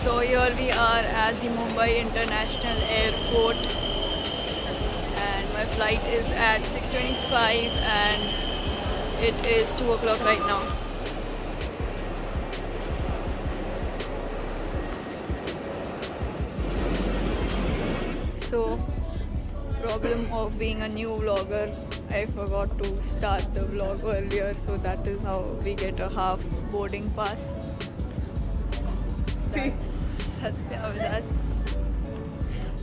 So here we are at the Mumbai International Airport and my flight is at 6:25 and it is 2 o'clock right now. So, problem of being a new vlogger, I forgot to start the vlog earlier, so that is how we get a half boarding pass.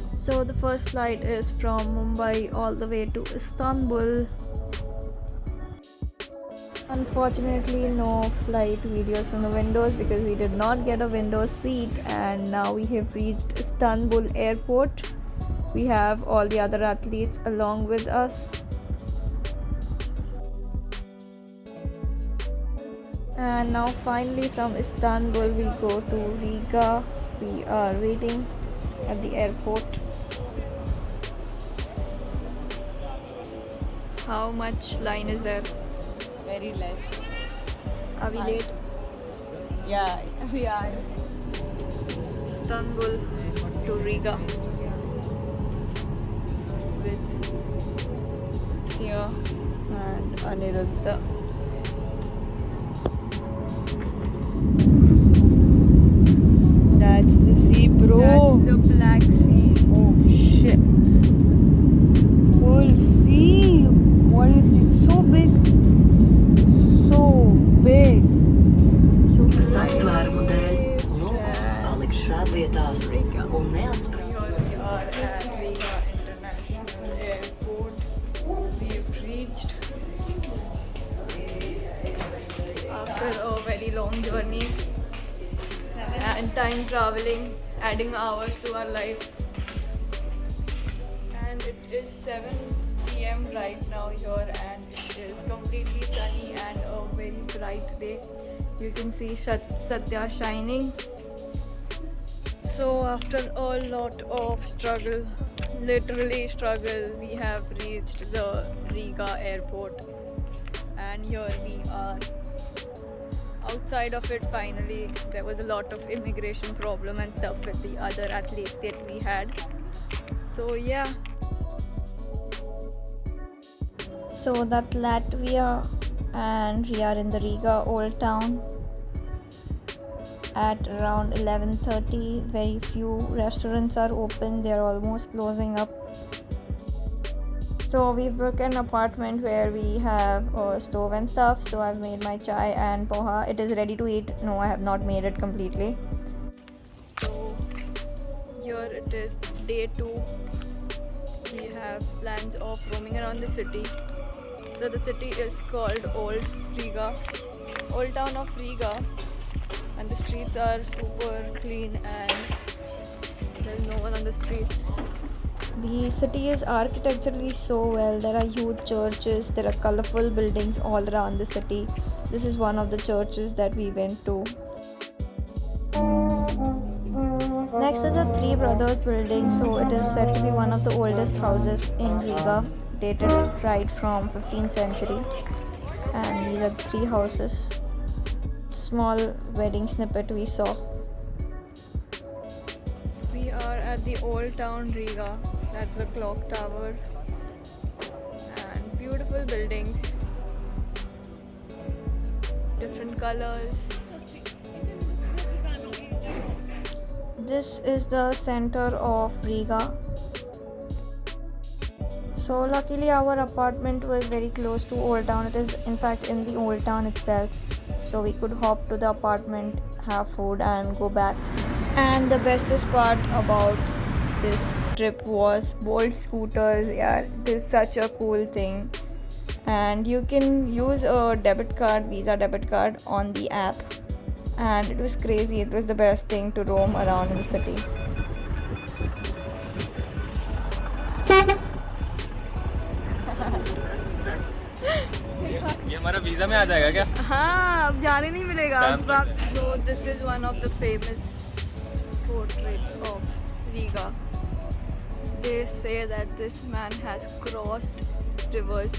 So the first flight is from Mumbai all the way to Istanbul. Unfortunately, no flight videos from the windows because we did not get a window seat, and now we have reached Istanbul airport. We have all the other athletes along with us. And now finally from Istanbul we go to Riga. We are waiting at the airport. How much line is there? Very less. Are we late? Yeah, we are. Istanbul to Riga with Tia and Aniruddha. That's the sea, bro. That's the Black Sea. Oh shit. Full sea. What is it? So big. So big. Apsvērumu dēļ lūgums palikt šādvietās un neatspēlēt. We are at Riga International Airport. We've reached after a very long journey and time traveling, adding hours to our life. And it is 7 p.m. right now here, and it is completely sunny and a very bright day. You can see Satya shining. So after a lot of struggle, literally struggle, we have reached the Riga airport, and here we are. Outside of it, finally, there was a lot of immigration problem and stuff with the other athletes that we had. So yeah. So that's Latvia, and we are in the Riga Old Town at around 11:30. Very few restaurants are open, they are almost closing up. So we've booked an apartment where we have a stove and stuff. So I've made my chai and poha. It is ready to eat. No, I have not made it completely. So here it is, day 2. We have plans of roaming around the city. So the city is called Old Riga, Old Town of Riga, and the streets are super clean and there's no one on the streets. The city is architecturally so well. There are huge churches, there are colorful buildings all around the city. This is one of the churches that we went to. Next is the Three Brothers building. So it is said to be one of the oldest houses in Riga, dated right from 15th century. And these are 3 houses. Small wedding snippet we saw. We are at the Old Town Riga. That's the clock tower and beautiful buildings, different colors. This is the center of Riga. So luckily our apartment was very close to Old Town. It is in fact in the Old Town itself. So we could hop to the apartment, have food and go back. And the bestest part about this trip was Bolt scooters. Yeah, it is such a cool thing. And you can use a debit card, Visa debit card on the app. And it was crazy. It was the best thing to roam around in the city. ये हमारा visa में आ जाएगा क्या? हाँ, अब जाने नहीं मिलेगा. So this is one of the famous portraits of Riga. They say that this man has crossed rivers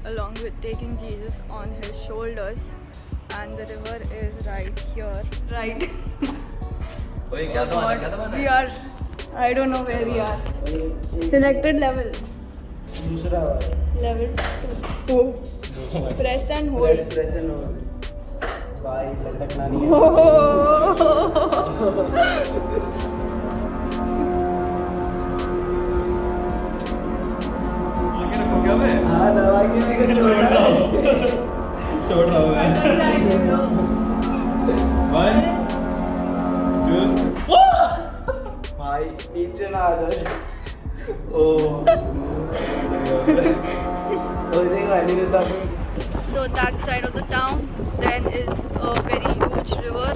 along with taking Jesus on his shoulders, and the river is right here, right We are, I don't know where we are. Selected level. Level 2. Oh. Press and hold. Press and hold. भाई लटकना नहीं है। हाँ दवा के लिए छोड़ रहा हूँ मैं। 1 2 भाई नीचे ना आ जाए। So that side of the town then is a very huge river.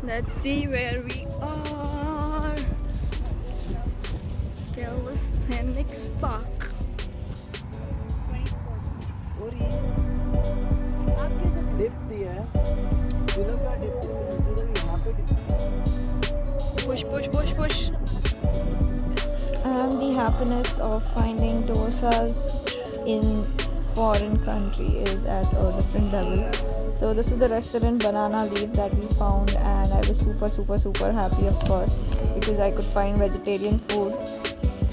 Let's see where we are. Calisthenics Park. Push, push, push, push. And the happiness of finding dosas in foreign country is at a different level. So this is the restaurant Banana Leaf that we found, and I was super happy, of course, because I could find vegetarian food.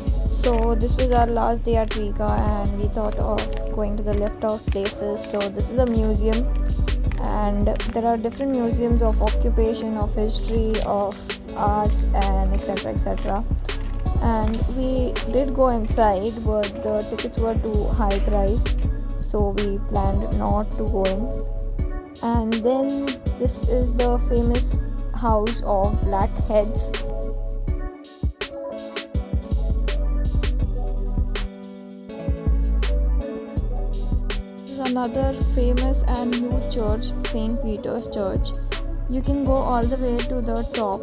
So this was our last day at Riga, and we thought of going to the left off places. So this is a museum, and there are different museums of occupation, of history, of arts, and etc. And we did go inside, but the tickets were too high priced, so we planned not to go in. And then this is the famous house of black heads. This is another famous and huge church, St. Peter's Church. You can go all the way to the top.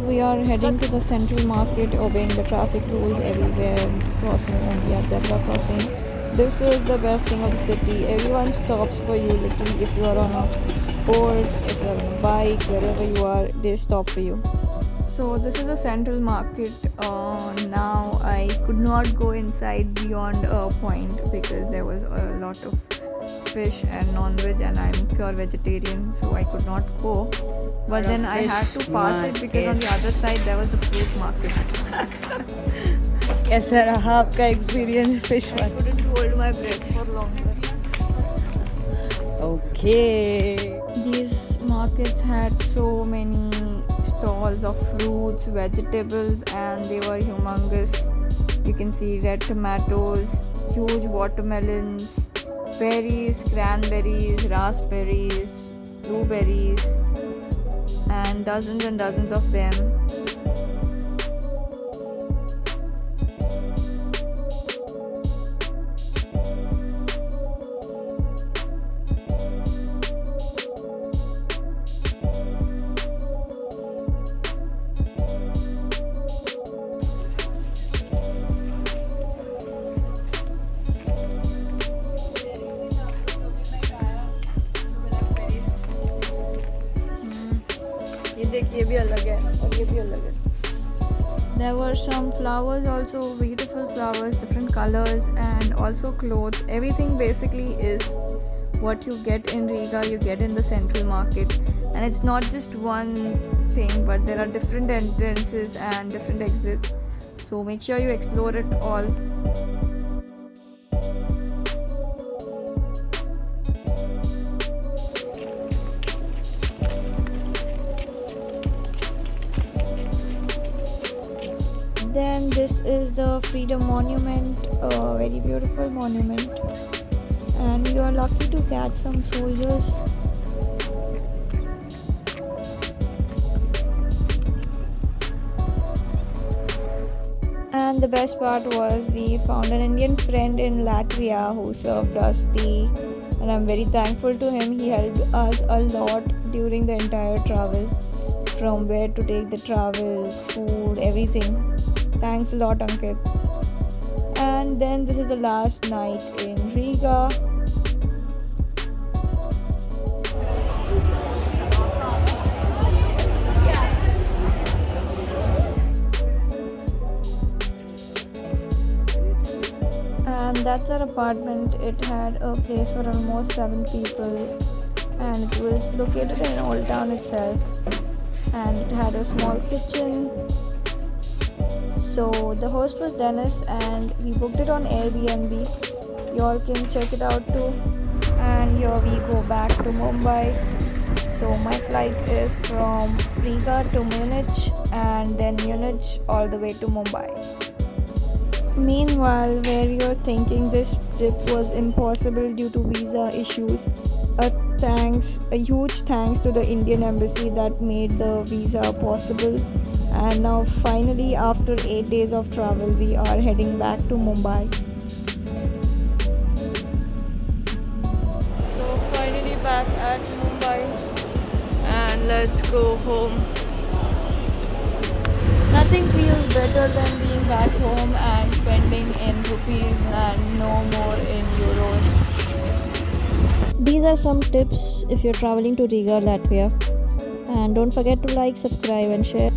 We are heading to the central market, obeying the traffic rules everywhere, crossing only at zebra crossing. This is the best thing of the city. Everyone stops for you, literally. If you are on a boat, if you are on a bike, wherever you are, they stop for you. So this is the central market. Now I could not go inside beyond a point because there was a lot of fish and non-veg, and I'm pure vegetarian, so I could not go. But then I had to pass it because on the other side there was the fruit market. कैसा रहा आपका experience fish I couldn't hold my breath for longer. Okay. These markets had so many stalls of fruits, vegetables, and they were humongous. You can see red tomatoes, huge watermelons, berries, cranberries, raspberries, blueberries, and dozens of them. ये भी अलग है और ये भी अलग है. There were some flowers also, beautiful flowers, different colors, and also clothes. Everything basically is what you get in Riga, you get in the central market. And it's not just one thing, but there are different entrances and different exits. So make sure you explore it all. Then this is the Freedom Monument, a very beautiful monument, and you are lucky to catch some soldiers. And the best part was we found an Indian friend in Latvia who served us tea, and I'm very thankful to him. He helped us a lot during the entire travel, from where to take the travel, food, everything. Thanks a lot, Ankit. And then this is the last night in Riga. And that's our apartment. It had a place for almost 7 people, and it was located in Old Town itself, and it had a small kitchen. So the host was Dennis, and we booked it on Airbnb. Y'all can check it out too. And here we go back to Mumbai. So my flight is from Riga to Munich, and then Munich all the way to Mumbai. Meanwhile, where you're thinking this trip was impossible due to visa issues, a huge thanks to the Indian embassy that made the visa possible. And now finally, after 8 days of travel, we are heading back to Mumbai. So finally back at Mumbai, and let's go home. Nothing feels better than being back home and spending in rupees and no more in euros. These are some tips if you're traveling to Riga, Latvia. And don't forget to like, subscribe, and share.